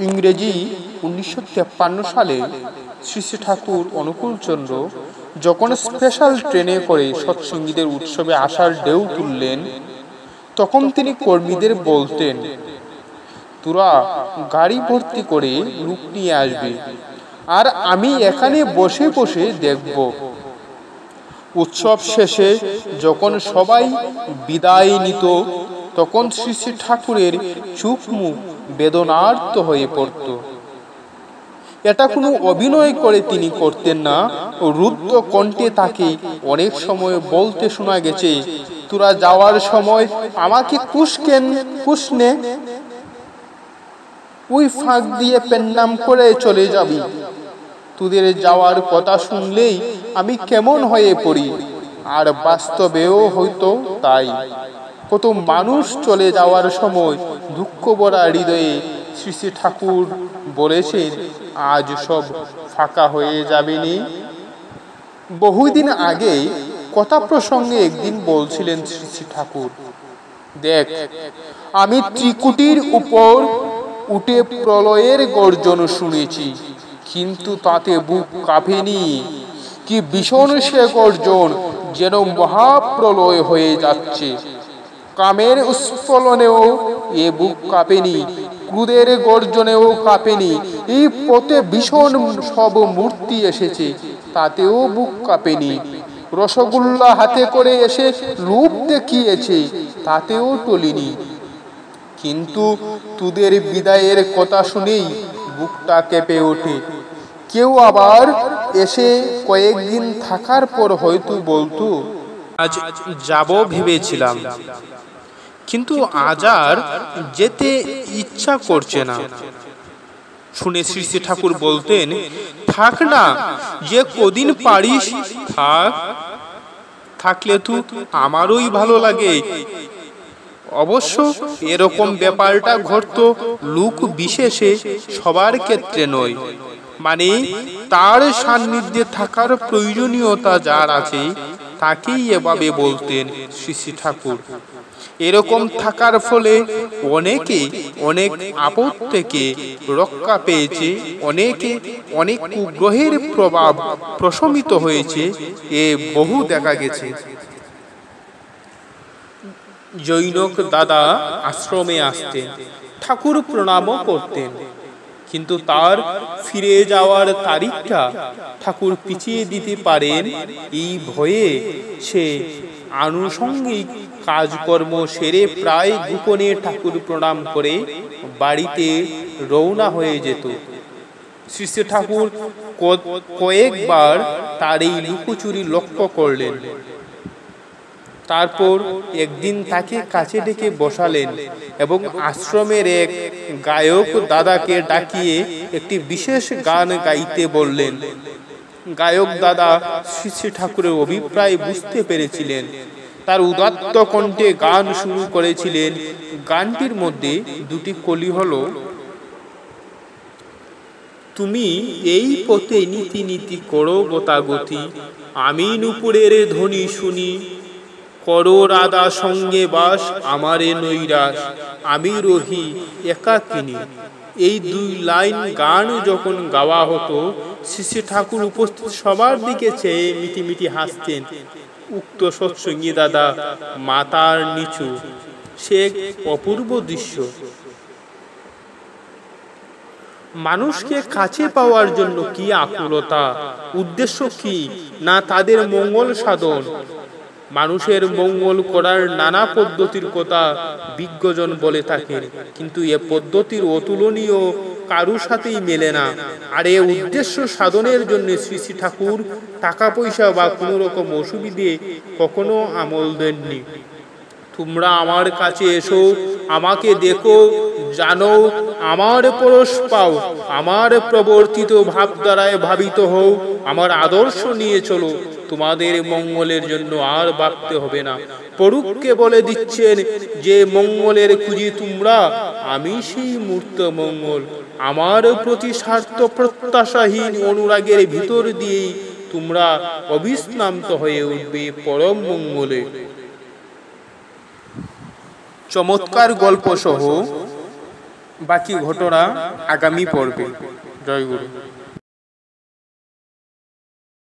ইংরেজি 1953 সালে শ্রী শ্রী ঠাকুর অনুকূলচন্দ্র যখন স্পেশাল ট্রেনে করে সৎসঙ্গীদের উৎসবে আসার ঢেউ তুললেন, তখন তিনি কর্মীদের বলতেন, তোরা গাড়ি ভর্তি করে লোক নিয়ে আসবে, আর আমি এখানে বসে বসে দেখব। উৎসব শেষে যখন সবাই বিদায় নিত, তখন শ্রী শ্রী ঠাকুরের চোখ মুখ বেদনার্ত হয়ে পড়ত। এটা কোনো অভিনয় করে তিনি করতেন না। রুদ্ধ কণ্ঠে তাকে অনেক সময় বলতে শোনা গেছে, তোরা যাওয়ার সময় আমাকে কুশনে ওই ফাঁক দিয়ে পেন্নাম করে চলে যাবি। তোদের যাওয়ার কথা শুনলেই আমি কেমন হয়ে পড়ি। আর বাস্তবেও হয়তো তাই। কত মানুষ চলে যাওয়ার সময় দুঃখ ভরা হৃদয়ে শ্রী শ্রী ঠাকুর বলেছেন, আজ সব ফাঁকা হয়ে যাবেনি। বহুদিন আগে কথা প্রসঙ্গে একদিন বলছিলেন শ্রী শ্রী ঠাকুর, দেখ, আমি ত্রিকুটির উপর উঠে প্রলয়ের গর্জন শুনেছি, কিন্তু তাতে বুক কাঁপেনি। কি ভীষণ সে গর্জন, যেন মহাপ্রলয় হয়ে যাচ্ছে। কামের উৎস্ফলনেও এ বুক কাঁপেনি, ক্রোধের গর্জনেও কাঁপেনি। এই পথে ভীষণ সব মূর্তি এসেছে, তাতেও বুক কাঁপেনি। রসগোল্লা হাতে করে এসে রূপ দেখিয়েছে, তাতেও টলিনি। কিন্তু তোদের বিদায়ের কথা শুনেই বুকটা কেঁপে ওঠে। কেউ আবার এসে কয়েকদিন থাকার পর হয়তো বলতো, আজ যাব ভেবেছিলাম, কিন্তু আজ আর যেতে ইচ্ছা করছে না। শুনে শ্রী শ্রী ঠাকুর বলতেন, থাক না, যে কদিন পারিস থাক, থাকলে তো আমারই ভালো লাগে। অবশ্য এরকম ব্যাপারটা ঘটতো লোক বিশেষে, সবার ক্ষেত্রে নয়। মানে তার সান্নিধ্যে থাকার প্রয়োজনীয়তা যার আছে, তাকেই এভাবে বলতেন শ্রী শ্রী ঠাকুর। এরকম থাকার ফলে অনেকে অনেক আপদ থেকে রক্ষা পেয়েছে, অনেকে অনেক কুগ্রহের প্রভাব প্রশমিত হয়েছে, এ বহু দেখা গেছে। জৈনক দাদা আশ্রমে আসতেন, ঠাকুর প্রণামও করতেন, কিন্তু তার ফিরে যাওয়ার তারিখটা ঠাকুর পিছিয়ে দিতে পারেন এই ভয়ে সে আনুষঙ্গিক কাজকর্ম সেরে প্রায় গোপনে ঠাকুর প্রণাম করে বাড়িতে রওনা হয়ে যেত। শ্রী শ্রী ঠাকুর কয়েকবার তার এই লুকোচুরি লক্ষ্য করলেন। তারপর একদিন তাকে কাছে ডেকে বসালেন এবং আশ্রমের এক গায়ক দাদাকে ডাকিয়ে একটি বিশেষ গান গাইতে বললেন। গায়ক দাদা শ্রী শ্রী ঠাকুরের অভিপ্রায় বুঝতে পেরেছিলেন। তার উদাত্ত কণ্ঠে গান শুরু করেছিলেন। গানটির মধ্যে দুটি কলি হলো, তুমি এই পথে নীতি নীতি করো গতাগতি, আমি নুপুরের ধ্বনি শুনি, করো রাধা সঙ্গে বাস, আমারে নৈরাস, আমি রহি একাকিনী। এই দুই লাইন গান যখন গাওয়া হতো, শ্রী শ্রী ঠাকুর উপস্থিত সবার দিকে চেয়ে মিটি মিটি হাসতেন। উক্ত সৎসঙ্গী দাদা মাতার নিচু, সে এক অপূর্ব দৃশ্য। মানুষকে কাছে পাওয়ার জন্য কি আকুলতা, উদ্দেশ্য কি না তাদের মঙ্গল সাধন। মানুষের মঙ্গল করার নানা পদ্ধতির কথা বিজ্ঞজন বলে থাকেন, কিন্তু এ পদ্ধতির অতুলনীয় কারুর সাথেই মেলে না। আর এ উদ্দেশ্য সাধনের জন্য শ্রী শ্রী ঠাকুর টাকা পয়সা বা কোনো রকম অসুবিধে কখনো আমল দেননি। তোমরা আমার কাছে এসো, আমাকে দেখো, জানো, আমার পরশ পাও, আমার প্রবর্তিত ভাব দ্বারায় ভাবিত হও, আমার আদর্শ নিয়ে চলো, তোমাদের মঙ্গলের জন্য আর ভাবতে হবে না। পরুক্ষে বলে দিচ্ছেন যে মঙ্গলের খুঁজি তোমরা, আমি সেই মূর্ত মঙ্গল। আমার প্রতি স্বার্থ প্রত্যাশাহীন অনুরাগের ভিতর দিয়েই তোমরা অবিস্নান্ত হয়ে উঠবে পরম মঙ্গলে। চমৎকার গল্প সহ বাকি ঘটনা আগামী পর্বে। জয় গুরু।